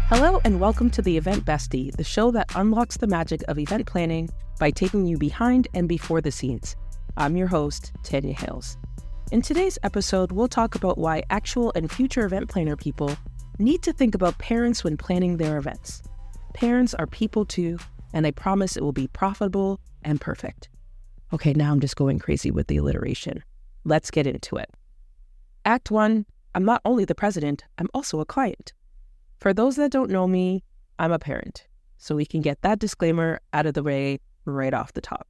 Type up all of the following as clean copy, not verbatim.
Hello and welcome to the Event Bestie, the show that unlocks the magic of event planning by taking you behind and before the scenes. I'm your host, Tanya Hales. In today's episode, we'll talk about why actual and future event planner people need to think about parents when planning their events. Parents are people too, and I promise it will be profitable and perfect. Okay, now I'm just going crazy with the alliteration. Let's get into it. Act 1, I'm not only the president, I'm also a client. For those that don't know me, I'm a parent, so we can get that disclaimer out of the way right off the top.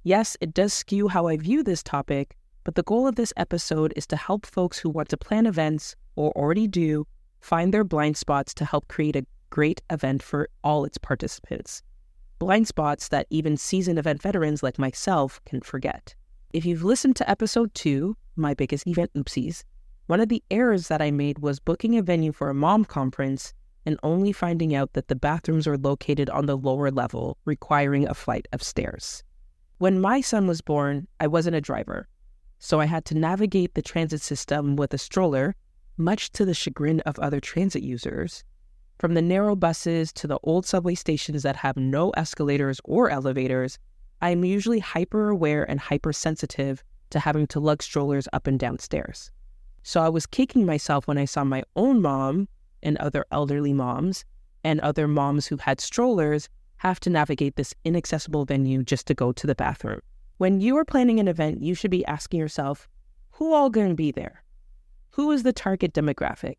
Yes, it does skew how I view this topic, but the goal of this episode is to help folks who want to plan events, or already do, find their blind spots to help create a great event for all its participants. Blind spots that even seasoned event veterans like myself can forget. If you've listened to episode 2, My Biggest Event Oopsies, one of the errors that I made was booking a venue for a mom conference and only finding out that the bathrooms are located on the lower level, requiring a flight of stairs. When my son was born, I wasn't a driver, so I had to navigate the transit system with a stroller, much to the chagrin of other transit users. From the narrow buses to the old subway stations that have no escalators or elevators, I am usually hyper-aware and hypersensitive to having to lug strollers up and down stairs. So I was kicking myself when I saw my own mom and other elderly moms and other moms who had strollers have to navigate this inaccessible venue just to go to the bathroom. When you are planning an event, you should be asking yourself, who all going to be there? Who is the target demographic?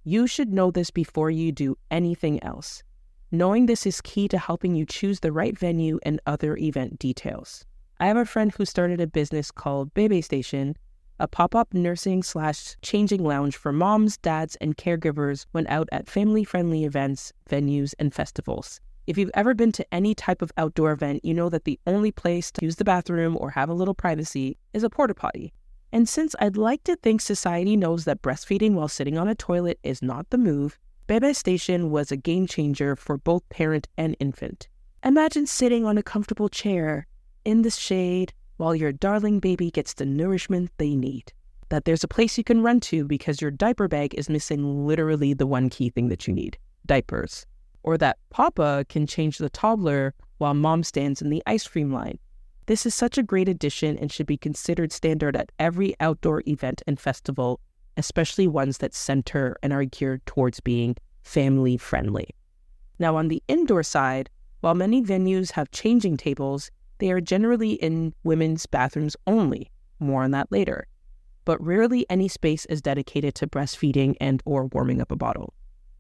You should know this before you do anything else. Knowing this is key to helping you choose the right venue and other event details. I have a friend who started a business called Bebe Station, a pop-up nursing/changing lounge for moms, dads, and caregivers when out at family-friendly events, venues, and festivals. If you've ever been to any type of outdoor event, you know that the only place to use the bathroom or have a little privacy is a porta potty. And since I'd like to think society knows that breastfeeding while sitting on a toilet is not the move, Bebe Station was a game changer for both parent and infant. Imagine sitting on a comfortable chair in the shade while your darling baby gets the nourishment they need. That there's a place you can run to because your diaper bag is missing literally the one key thing that you need, diapers. Or that Papa can change the toddler while mom stands in the ice cream line. This is such a great addition and should be considered standard at every outdoor event and festival, especially ones that center and are geared towards being family friendly. Now on the indoor side, while many venues have changing tables, they are generally in women's bathrooms only, more on that later, but rarely any space is dedicated to breastfeeding and or warming up a bottle.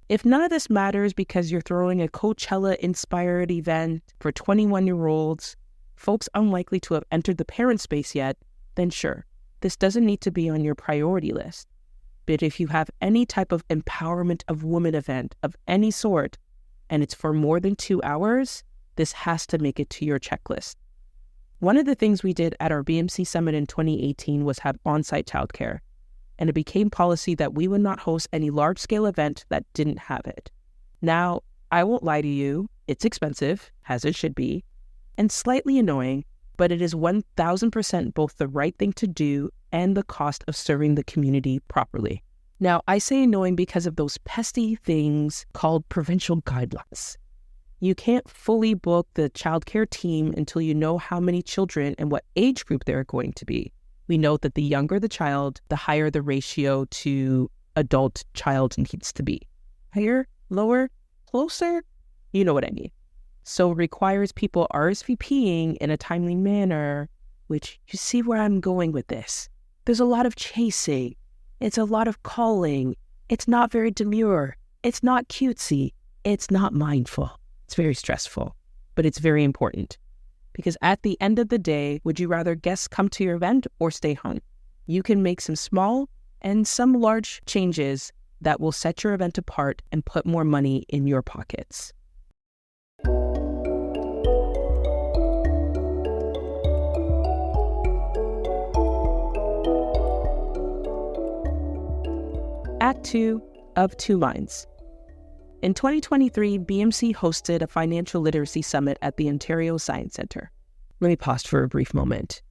If none of this matters because you're throwing a Coachella-inspired event for 21-year-olds, folks unlikely to have entered the parent space yet, then sure, this doesn't need to be on your priority list. But if you have any type of empowerment of women event of any sort, and it's for more than 2 hours, this has to make it to your checklist. One of the things we did at our BMC Summit in 2018 was have on-site childcare, and it became policy that we would not host any large-scale event that didn't have it. Now, I won't lie to you, it's expensive, as it should be, and slightly annoying, but it is 1,000% both the right thing to do and the cost of serving the community properly. Now, I say annoying because of those pesky things called provincial guidelines. You can't fully book the childcare team until you know how many children and what age group they're going to be. We note that the younger the child, the higher the ratio to adult-child needs to be. Higher, lower, closer? You know what I mean. So it requires people RSVPing in a timely manner, which you see where I'm going with this. There's a lot of chasing. It's a lot of calling. It's not very demure. It's not cutesy. It's not mindful. It's very stressful, but it's very important. Because at the end of the day, would you rather guests come to your event or stay home? You can make some small and some large changes that will set your event apart and put more money in your pockets. Act 2 of Two Minds. In 2023, BMC hosted a financial literacy summit at the Ontario Science Centre. Let me pause for a brief moment.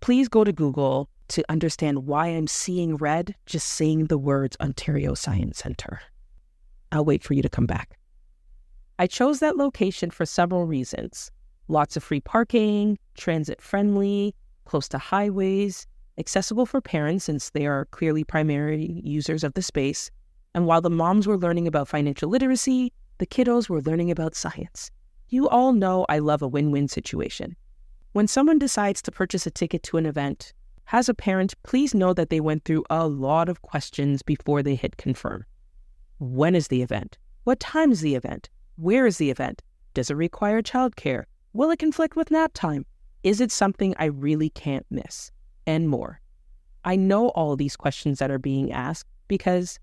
Please go to Google to understand why I'm seeing red just saying the words Ontario Science Centre. I'll wait for you to come back. I chose that location for several reasons. Lots of free parking, transit-friendly, close to highways, accessible for parents since they are clearly primary users of the space. And while the moms were learning about financial literacy, the kiddos were learning about science. You all know I love a win-win situation. When someone decides to purchase a ticket to an event, as a parent, please know that they went through a lot of questions before they hit confirm. When is the event? What time is the event? Where is the event? Does it require childcare? Will it conflict with nap time? Is it something I really can't miss? And more. I know all these questions that are being asked because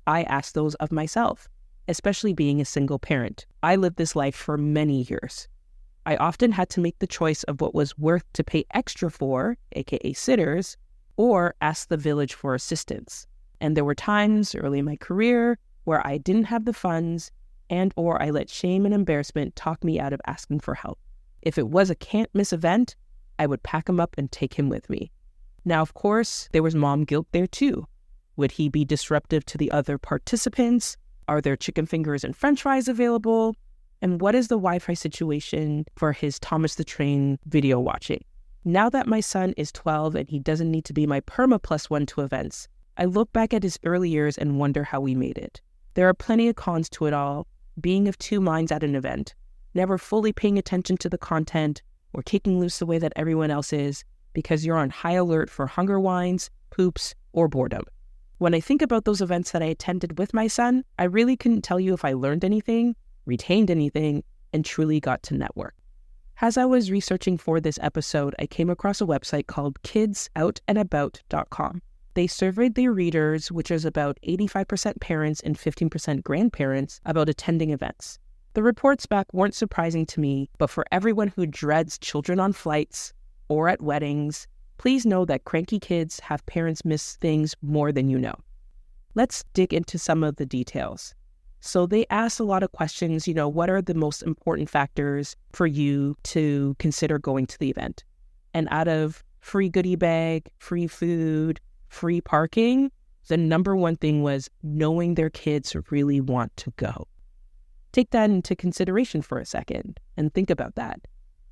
I ask those of myself, especially being a single parent. I lived this life for many years. I often had to make the choice of what was worth to pay extra for, aka sitters, or ask the village for assistance. And there were times early in my career where I didn't have the funds or I let shame and embarrassment talk me out of asking for help. If it was a can't-miss event, I would pack him up and take him with me. Now, of course, there was mom guilt there too. Would he be disruptive to the other participants? Are there chicken fingers and french fries available? And what is the Wi-Fi situation for his Thomas the Train video watching? Now that my son is 12 and he doesn't need to be my perma plus one to events, I look back at his early years and wonder how we made it. There are plenty of cons to it all, being of two minds at an event, never fully paying attention to the content or kicking loose the way that everyone else is because you're on high alert for hunger whines, poops, or boredom. When I think about those events that I attended with my son, I really couldn't tell you if I learned anything, retained anything, and truly got to network. As I was researching for this episode, I came across a website called kidsouttandabout.com. They surveyed their readers, which is about 85% parents and 15% grandparents, about attending events. The reports back weren't surprising to me, but for everyone who dreads children on flights or at weddings, please know that cranky kids have parents miss things more than you know. Let's dig into some of the details. So they asked a lot of questions, what are the most important factors for you to consider going to the event? And out of free goodie bag, free food, free parking, the number one thing was knowing their kids really want to go. Take that into consideration for a second and think about that.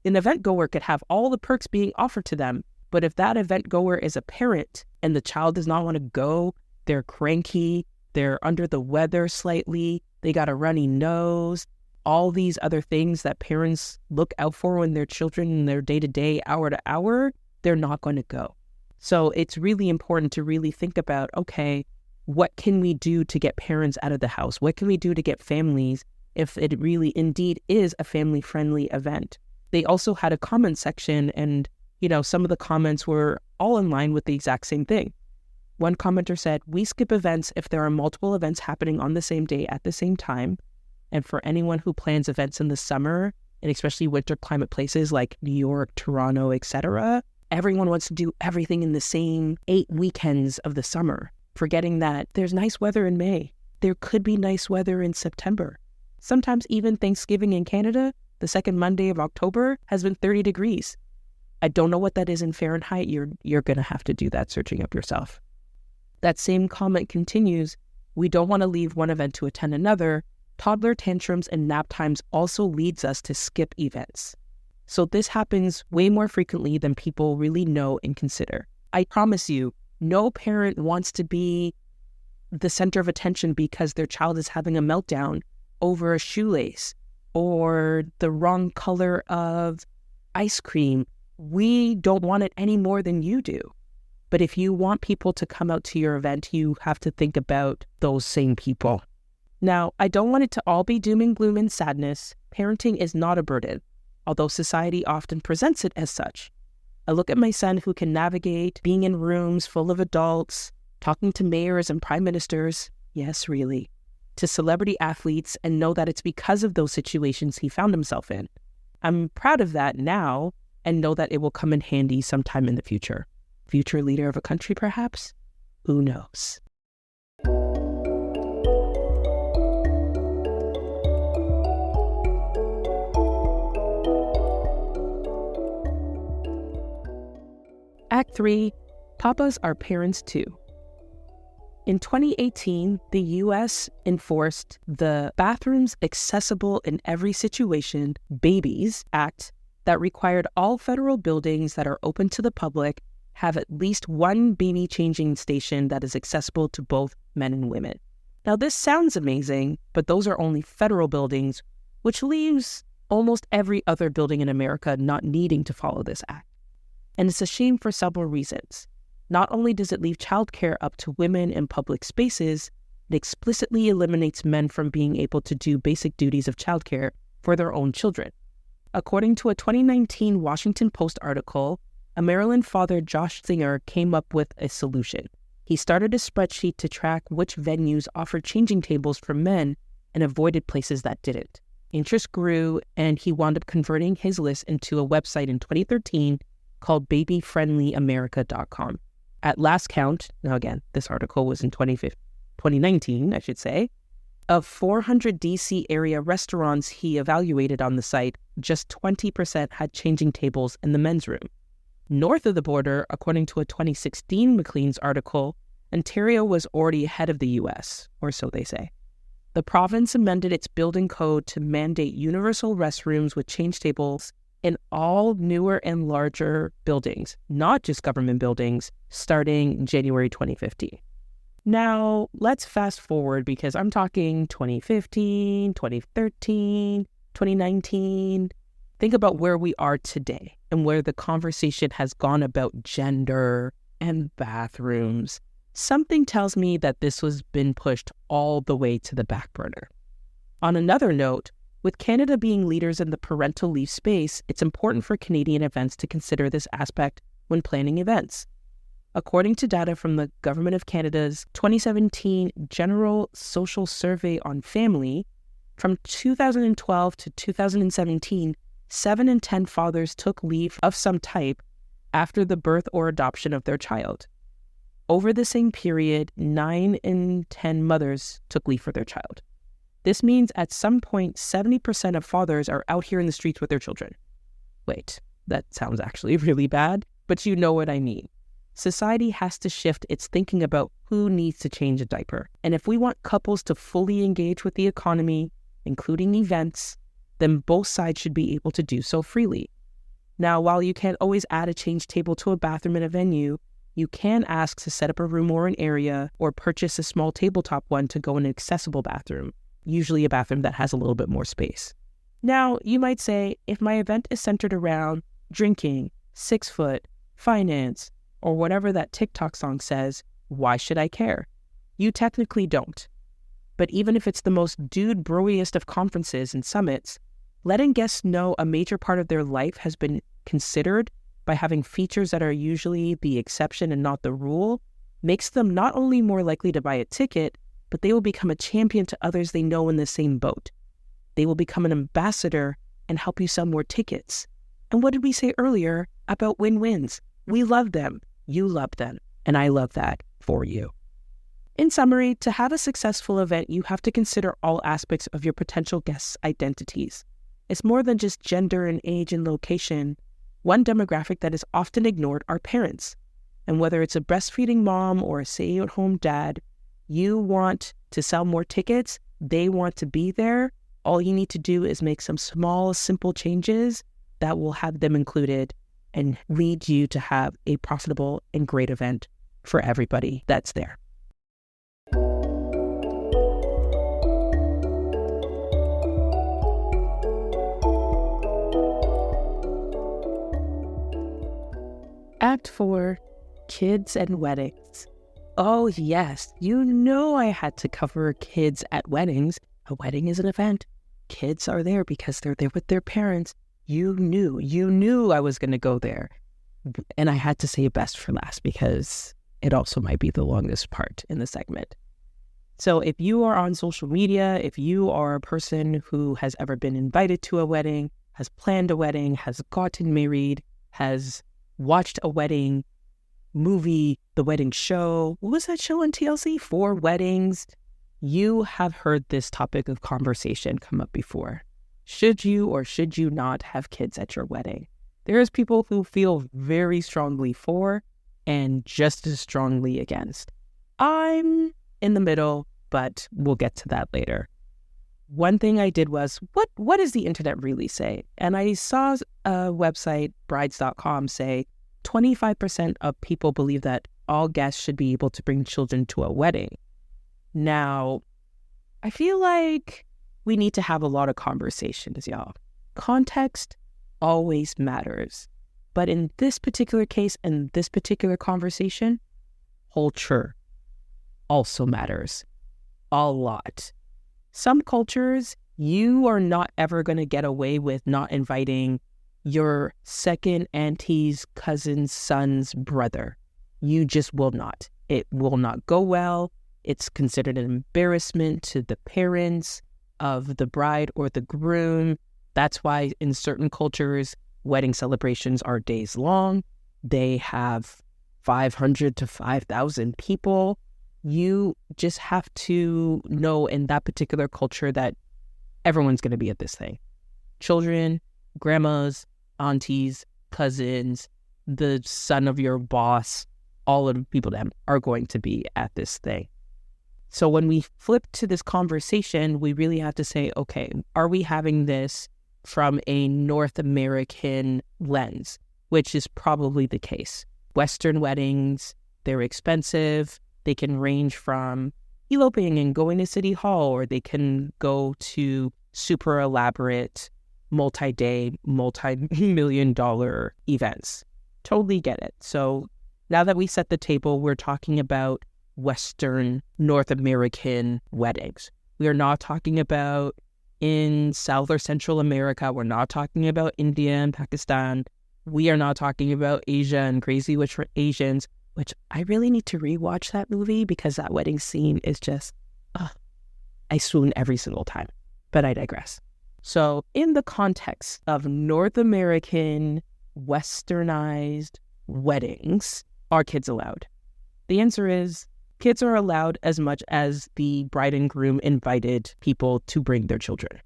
An event goer could have all the perks being offered to them, but if that event goer is a parent and the child does not want to go, they're cranky, they're under the weather slightly, they got a runny nose, all these other things that parents look out for when their children in their day-to-day, hour-to-hour, they're not going to go. So it's really important to really think about, okay, what can we do to get parents out of the house? What can we do to get families if it really indeed is a family-friendly event? They also had a comment section and, some of the comments were all in line with the exact same thing. One commenter said, "We skip events if there are multiple events happening on the same day at the same time. And for anyone who plans events in the summer, and especially winter climate places like New York, Toronto, etc., everyone wants to do everything in the same 8 weekends of the summer, forgetting that there's nice weather in May. There could be nice weather in September. Sometimes even Thanksgiving in Canada, the second Monday of October, has been 30 degrees. I don't know what that is in Fahrenheit. You're going to have to do that searching up yourself." That same comment continues, "We don't want to leave one event to attend another. Toddler tantrums and nap times also leads us to skip events." So this happens way more frequently than people really know and consider. I promise you, no parent wants to be the center of attention because their child is having a meltdown over a shoelace or the wrong color of ice cream. We don't want it any more than you do. But if you want people to come out to your event, you have to think about those same people. Now, I don't want it to all be doom and gloom and sadness. Parenting is not a burden, although society often presents it as such. I look at my son who can navigate being in rooms full of adults, talking to mayors and prime ministers, yes, really, to celebrity athletes, and know that it's because of those situations he found himself in. I'm proud of that now and know that it will come in handy sometime in the future. Future leader of a country, perhaps? Who knows? Act 3, Papas are parents too. In 2018, the U.S. enforced the Bathrooms Accessible in Every Situation, BABIES Act that required all federal buildings that are open to the public have at least one baby changing station that is accessible to both men and women. Now, this sounds amazing, but those are only federal buildings, which leaves almost every other building in America not needing to follow this act. And it's a shame for several reasons. Not only does it leave childcare up to women in public spaces, it explicitly eliminates men from being able to do basic duties of childcare for their own children. According to a 2019 Washington Post article, a Maryland father, Josh Singer, came up with a solution. He started a spreadsheet to track which venues offered changing tables for men and avoided places that didn't. Interest grew, and he wound up converting his list into a website in 2013 called babyfriendlyamerica.com. At last count, now again, this article was in 2019, I should say, of 400 DC area restaurants he evaluated on the site, just 20% had changing tables in the men's room. North of the border, according to a 2016 Maclean's article, Ontario was already ahead of the U.S., or so they say. The province amended its building code to mandate universal restrooms with change tables in all newer and larger buildings, not just government buildings, starting January 2015. Now, let's fast forward because I'm talking 2015, 2013, 2019. Think about where we are today and where the conversation has gone about gender and bathrooms. Something tells me that this has been pushed all the way to the back burner. On another note, with Canada being leaders in the parental leave space, it's important for Canadian events to consider this aspect when planning events. According to data from the Government of Canada's 2017 General Social Survey on Family, from 2012 to 2017, 7 in 10 fathers took leave of some type after the birth or adoption of their child. Over the same period, 9 in 10 mothers took leave for their child. This means at some point, 70% of fathers are out here in the streets with their children. Wait, that sounds actually really bad, but you know what I mean. Society has to shift its thinking about who needs to change a diaper. And if we want couples to fully engage with the economy, including events, then both sides should be able to do so freely. Now, while you can't always add a change table to a bathroom in a venue, you can ask to set up a room or an area or purchase a small tabletop one to go in an accessible bathroom, usually a bathroom that has a little bit more space. Now, you might say, if my event is centered around drinking, 6 foot, finance, or whatever that TikTok song says, why should I care? You technically don't. But even if it's the most dude-broiest of conferences and summits, letting guests know a major part of their life has been considered by having features that are usually the exception and not the rule makes them not only more likely to buy a ticket, but they will become a champion to others they know in the same boat. They will become an ambassador and help you sell more tickets. And what did we say earlier about win-wins? We love them, you love them, and I love that for you. In summary, to have a successful event, you have to consider all aspects of your potential guests' identities. It's more than just gender and age and location. One demographic that is often ignored are parents. And whether it's a breastfeeding mom or a stay-at-home dad, you want to sell more tickets, they want to be there. All you need to do is make some small, simple changes that will have them included and lead you to have a profitable and great event for everybody that's there. Act 4, Kids and Weddings. Oh yes, you know I had to cover kids at weddings. A wedding is an event. Kids are there because they're there with their parents. You knew I was going to go there. And I had to say best for last because it also might be the longest part in the segment. So if you are on social media, if you are a person who has ever been invited to a wedding, has planned a wedding, has gotten married, has watched a wedding movie, the wedding show, what was that show on TLC? 4 Weddings. You have heard this topic of conversation come up before. Should you or should you not have kids at your wedding? There's people who feel very strongly for and just as strongly against. I'm in the middle, but we'll get to that later. One thing I did was, what does the internet really say? And I saw a website, brides.com, say 25% of people believe that all guests should be able to bring children to a wedding. Now, I feel like we need to have a lot of conversations, y'all. Context always matters. But in this particular case, in this particular conversation, culture also matters a lot. Some cultures, you are not ever going to get away with not inviting your second auntie's cousin's son's brother. You just will not. It will not go well. It's considered an embarrassment to the parents of the bride or the groom. That's why in certain cultures, wedding celebrations are days long. They have 500 to 5,000 people. You just have to know in that particular culture that everyone's going to be at this thing. Children, grandmas, aunties, cousins, the son of your boss, all of the people that are going to be at this thing. So when we flip to this conversation, we really have to say, okay, are we having this from a North American lens, which is probably the case. Western weddings, they're expensive. They can range from eloping and going to City Hall, or they can go to super elaborate, multi-day, multi-million-dollar events. Totally get it. So now that we set the table, we're talking about Western North American weddings. We are not talking about in South or Central America. We're not talking about India and Pakistan. We are not talking about Asia and Crazy Rich Asians, which I really need to rewatch that movie because that wedding scene is just, I swoon every single time. But I digress. So in the context of North American westernized weddings, are kids allowed? The answer is kids are allowed as much as the bride and groom invited people to bring their children.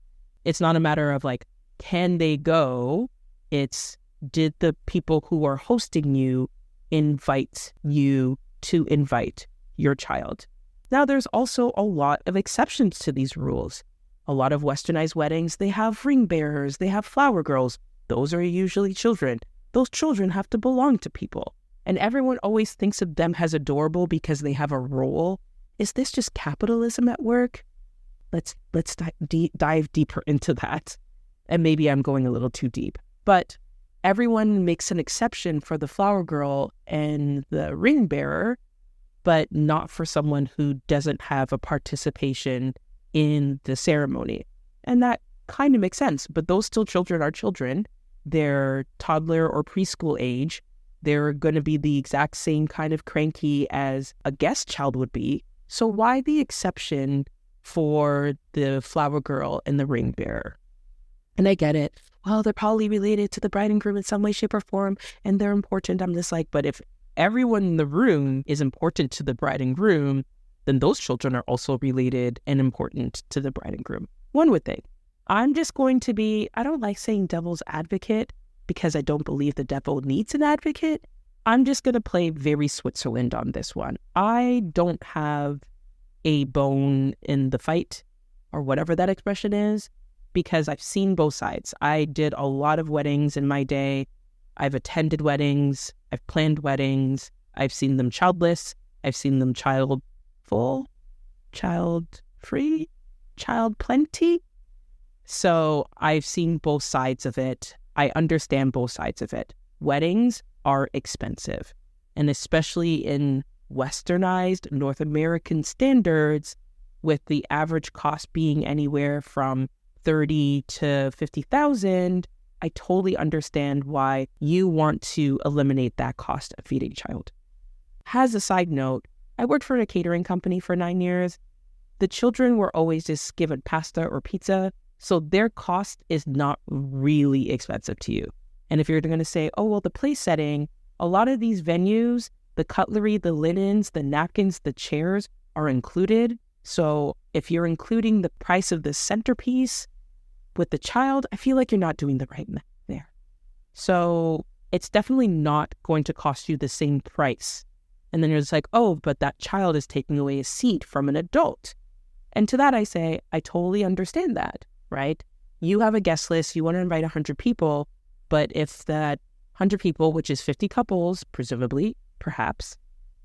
It's not a matter of like, can they go? It's, did the people who are hosting you invite you to invite your child? Now, there's also a lot of exceptions to these rules. A lot of westernized weddings, they have ring bearers, they have flower girls. Those are usually children. Those children have to belong to people. And everyone always thinks of them as adorable because they have a role. Is this just capitalism at work? Let's dive deeper into that. And maybe I'm going a little too deep. But everyone makes an exception for the flower girl and the ring bearer, but not for someone who doesn't have a participation in the ceremony. And that kind of makes sense. But those children are children. They're toddler or preschool age. They're going to be the exact same kind of cranky as a guest child would be. So why the exception for the flower girl and the ring bearer? And I get it. Well, they're probably related to the bride and groom in some way, shape, or form, and they're important. I'm just like, but if everyone in the room is important to the bride and groom, then those children are also related and important to the bride and groom. One would think. I'm just going to be, I don't like saying devil's advocate, because I don't believe the devil needs an advocate. I'm just going to play very Switzerland on this one. I don't have a bone in the fight, or whatever that expression is, because I've seen both sides. I did a lot of weddings in my day. I've attended weddings. I've planned weddings. I've seen them childless. I've seen them child-full, child-free, child-plenty. So I've seen both sides of it. I understand both sides of it. Weddings are expensive, and especially in westernized North American standards, with the average cost being anywhere from $30,000 to $50,000, I totally understand why you want to eliminate that cost of feeding a child. As a side note, I worked for a catering company for 9 years. The children were always just given pasta or pizza, so their cost is not really expensive to you. And if you're going to say, oh, well, the place setting, a lot of these venues, the cutlery, the linens, the napkins, the chairs are included. So if you're including the price of the centerpiece with the child, I feel like you're not doing the right math there. So it's definitely not going to cost you the same price. And then you're just like, oh, but that child is taking away a seat from an adult. And to that I say, I totally understand that, right? You have a guest list, you want to invite 100 people, but if that 100 people, which is 50 couples, presumably, perhaps,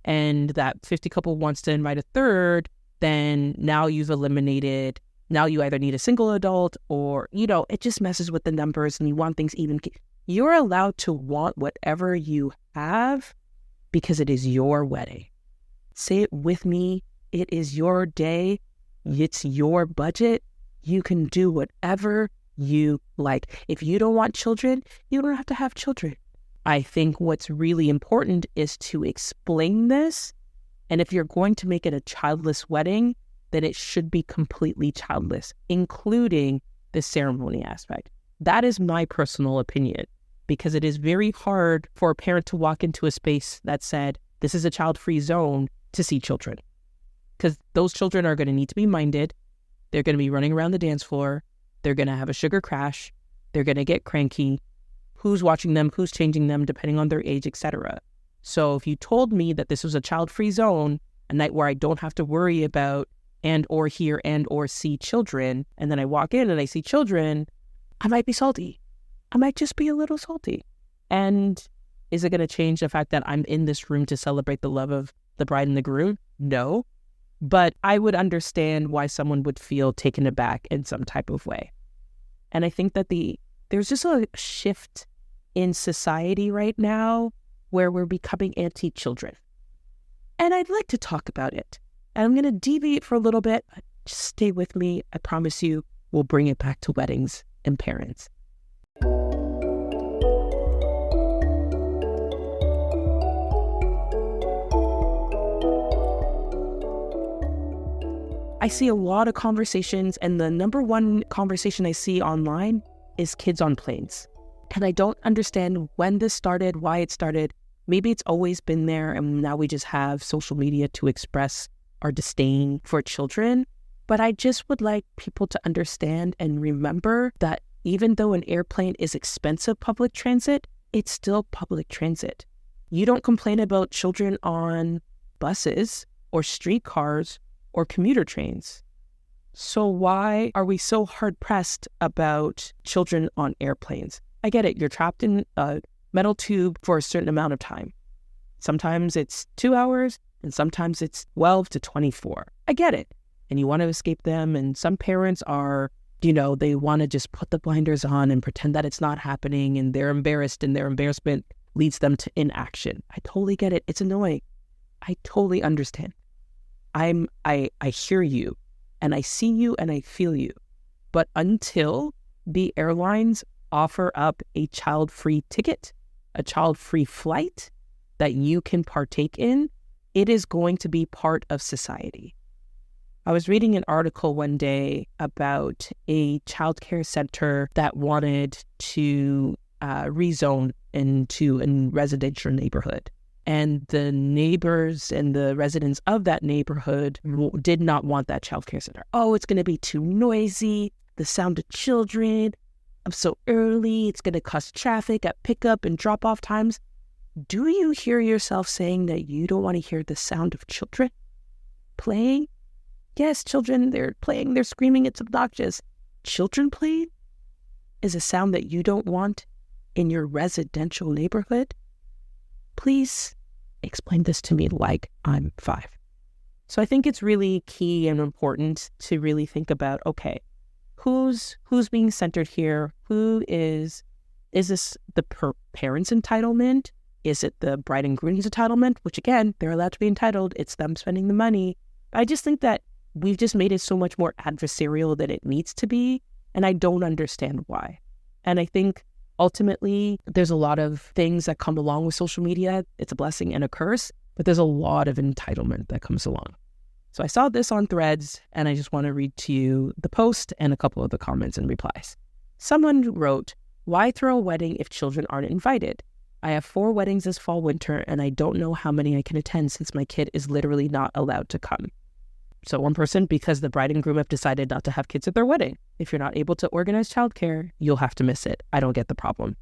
and that 50 couple wants to invite a third, then now you've eliminated, now you either need a single adult or, it just messes with the numbers and you want things even. You're allowed to want whatever you have because it is your wedding. Say it with me. It is your day. It's your budget. You can do whatever you like. If you don't want children, you don't have to have children. I think what's really important is to explain this. And if you're going to make it a childless wedding, then it should be completely childless, including the ceremony aspect. That is my personal opinion, because it is very hard for a parent to walk into a space that said, this is a child-free zone, to see children. Because those children are going to need to be minded. They're going to be running around the dance floor. They're going to have a sugar crash. They're going to get cranky. Who's watching them, who's changing them, depending on their age, etc. So if you told me that this was a child-free zone, a night where I don't have to worry about and or hear and or see children, and then I walk in and I see children, I might be salty. I might just be a little salty. And is it going to change the fact that I'm in this room to celebrate the love of the bride and the groom? No. But I would understand why someone would feel taken aback in some type of way. And I think that there's just a shift in society right now where we're becoming anti-children. And I'd like to talk about it. And I'm going to deviate for a little bit. Just stay with me. I promise you we'll bring it back to weddings and parents. I see a lot of conversations, and the number one conversation I see online is kids on planes. And I don't understand when this started, why it started. Maybe it's always been there, and now we just have social media to express our disdain for children. But I just would like people to understand and remember that even though an airplane is expensive public transit, it's still public transit. You don't complain about children on buses or streetcars or commuter trains. So why are we so hard-pressed about children on airplanes? I get it. You're trapped in a metal tube for a certain amount of time. Sometimes it's 2 hours, and sometimes it's 12 to 24. I get it. And you want to escape them, and some parents are, they want to just put the blinders on and pretend that it's not happening, and they're embarrassed, and their embarrassment leads them to inaction. I totally get it. It's annoying. I totally understand. I hear you, and I see you, and I feel you. But until the airlines offer up a child-free ticket, a child-free flight that you can partake in, it is going to be part of society. I was reading an article one day about a childcare center that wanted to rezone into a residential neighborhood. And the neighbors and the residents of that neighborhood did not want that childcare center. Oh, it's going to be too noisy, the sound of children, I'm so early, it's going to cause traffic at pickup and drop-off times. Do you hear yourself saying that you don't want to hear the sound of children playing? Yes, children, they're playing, they're screaming, it's obnoxious. Children playing is a sound that you don't want in your residential neighborhood? Please explain this to me like I'm 5. So I think it's really key and important to really think about, okay, who's being centered here? Is this the parents' entitlement? Is it the bride and groom's entitlement? Which again, they're allowed to be entitled. It's them spending the money. I just think that we've just made it so much more adversarial than it needs to be. And I don't understand why. And I think ultimately, there's a lot of things that come along with social media. It's a blessing and a curse, but there's a lot of entitlement that comes along. So I saw this on Threads, and I just want to read to you the post and a couple of the comments and replies. Someone wrote, "Why throw a wedding if children aren't invited? I have 4 weddings this fall winter, and I don't know how many I can attend since my kid is literally not allowed to come." So one person, because the bride and groom have decided not to have kids at their wedding. If you're not able to organize childcare, you'll have to miss it. I don't get the problem.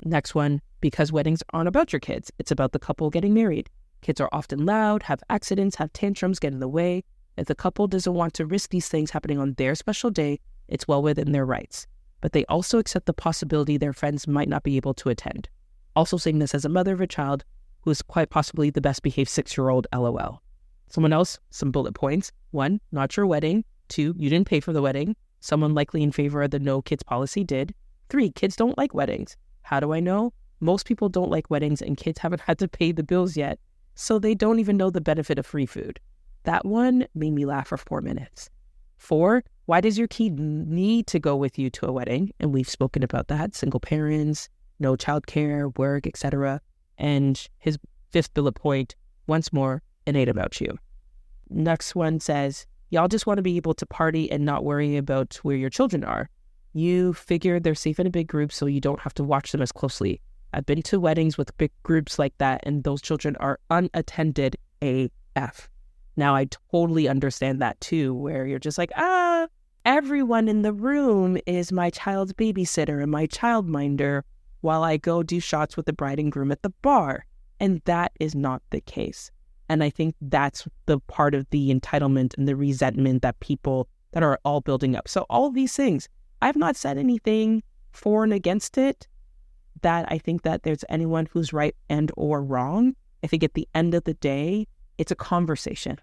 Next one, because weddings aren't about your kids. It's about the couple getting married. Kids are often loud, have accidents, have tantrums, get in the way. If the couple doesn't want to risk these things happening on their special day, it's well within their rights. But they also accept the possibility their friends might not be able to attend. Also saying this as a mother of a child who is quite possibly the best behaved 6-year-old, LOL. Someone else, some bullet points. 1, not your wedding. 2, you didn't pay for the wedding. Someone likely in favor of the no kids policy did. 3, kids don't like weddings. How do I know? Most people don't like weddings and kids haven't had to pay the bills yet, so they don't even know the benefit of free food. That one made me laugh for 4 minutes. 4, why does your kid need to go with you to a wedding? And we've spoken about that. Single parents, no childcare, work, etc. And his 5th bullet point, once more, it ain't about you. Next one says, y'all just want to be able to party and not worry about where your children are. You figure they're safe in a big group so you don't have to watch them as closely. I've been to weddings with big groups like that and those children are unattended AF. Now, I totally understand that too, where you're just like, everyone in the room is my child's babysitter and my childminder while I go do shots with the bride and groom at the bar. And that is not the case. And I think that's the part of the entitlement and the resentment that people that are all building up. So all these things, I've not said anything for and against it that I think that there's anyone who's right and or wrong. I think at the end of the day, it's a conversation.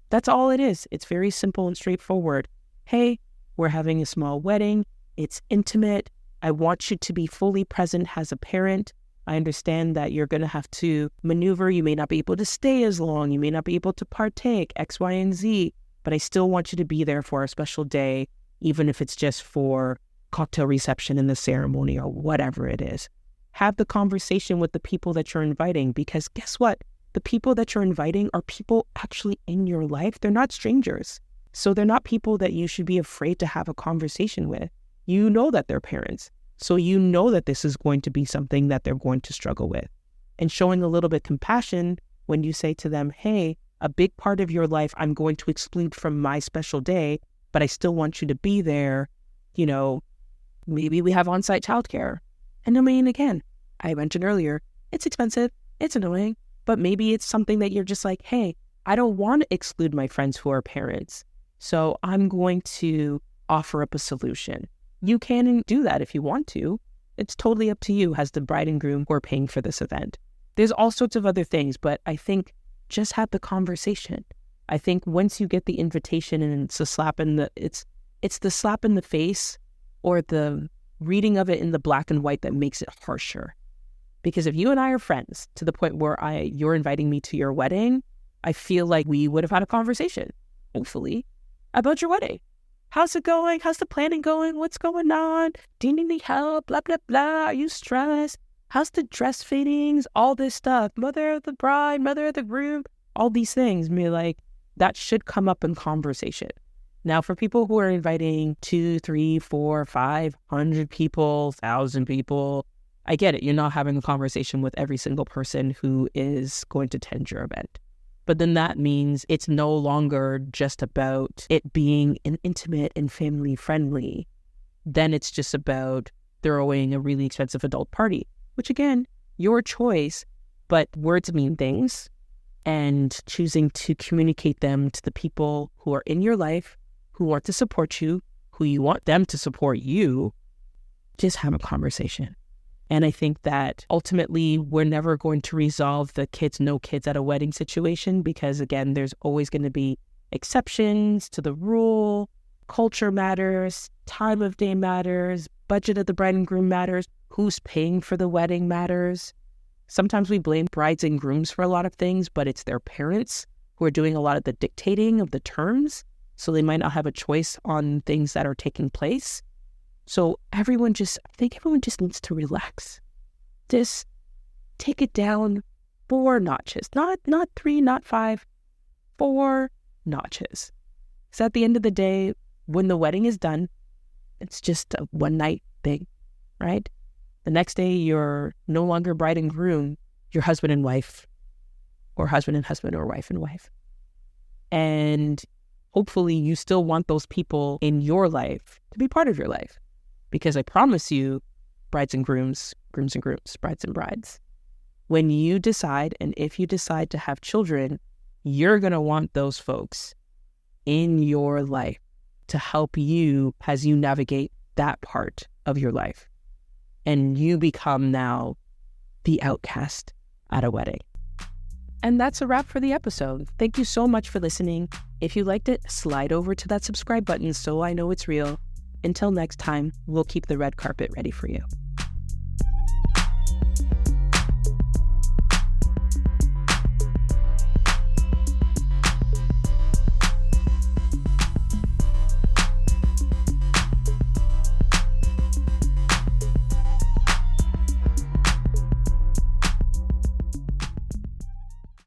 That's all it is. It's very simple and straightforward. Hey, we're having a small wedding. It's intimate. I want you to be fully present as a parent. I understand that you're going to have to maneuver. You may not be able to stay as long. You may not be able to partake X, Y, and Z, but I still want you to be there for a special day, even if it's just for cocktail reception in the ceremony or whatever it is. Have the conversation with the people that you're inviting, because guess what? The people that you're inviting are people actually in your life. They're not strangers. So they're not people that you should be afraid to have a conversation with. You know that they're parents. So you know that this is going to be something that they're going to struggle with. And showing a little bit compassion when you say to them, hey, a big part of your life I'm going to exclude from my special day, but I still want you to be there. You know, maybe we have on-site childcare. And I mean, again, I mentioned earlier, it's expensive, it's annoying, but maybe it's something that you're just like, hey, I don't want to exclude my friends who are parents, so I'm going to offer up a solution. You can do that if you want to. It's totally up to you as the bride and groom who are paying for this event. There's all sorts of other things, but I think just have the conversation. I think once you get the invitation and it's a slap in the, it's the slap in the face or the reading of it in the black and white that makes it harsher. Because if you and I are friends to the point where you're inviting me to your wedding, I feel like we would have had a conversation, hopefully, about your wedding. How's it going? How's the planning going? What's going on? Do you need any help? Blah, blah, blah. Are you stressed? How's the dress fittings? All this stuff. Mother of the bride, mother of the groom, all these things. I mean, like, that should come up in conversation. Now, for people who are inviting 2, 3, 4, 500 people, 1,000 people, I get it. You're not having a conversation with every single person who is going to attend your event. But then that means it's no longer just about it being an intimate and family friendly. Then it's just about throwing a really expensive adult party, which again, your choice, but words mean things, and choosing to communicate them to the people who are in your life, who want to support you, who you want them to support you, just have a conversation. And I think that ultimately we're never going to resolve the kids, no kids at a wedding situation because, again, there's always going to be exceptions to the rule. Culture matters, time of day matters, budget of the bride and groom matters, who's paying for the wedding matters. Sometimes we blame brides and grooms for a lot of things, but it's their parents who are doing a lot of the dictating of the terms. So they might not have a choice on things that are taking place. So I think everyone just needs to relax. Just take it down 4 notches, not 3, not 5, 4 notches. So at the end of the day, when the wedding is done, it's just a one-night thing, right? The next day, you're no longer bride and groom, you're husband and wife, or husband and husband, or wife and wife. And hopefully you still want those people in your life to be part of your life. Because I promise you, brides and grooms, grooms and grooms, brides and brides, when you decide, and if you decide to have children, you're going to want those folks in your life to help you as you navigate that part of your life. And you become now the outcast at a wedding. And that's a wrap for the episode. Thank you so much for listening. If you liked it, slide over to that subscribe button so I know it's real. Until next time, we'll keep the red carpet ready for you.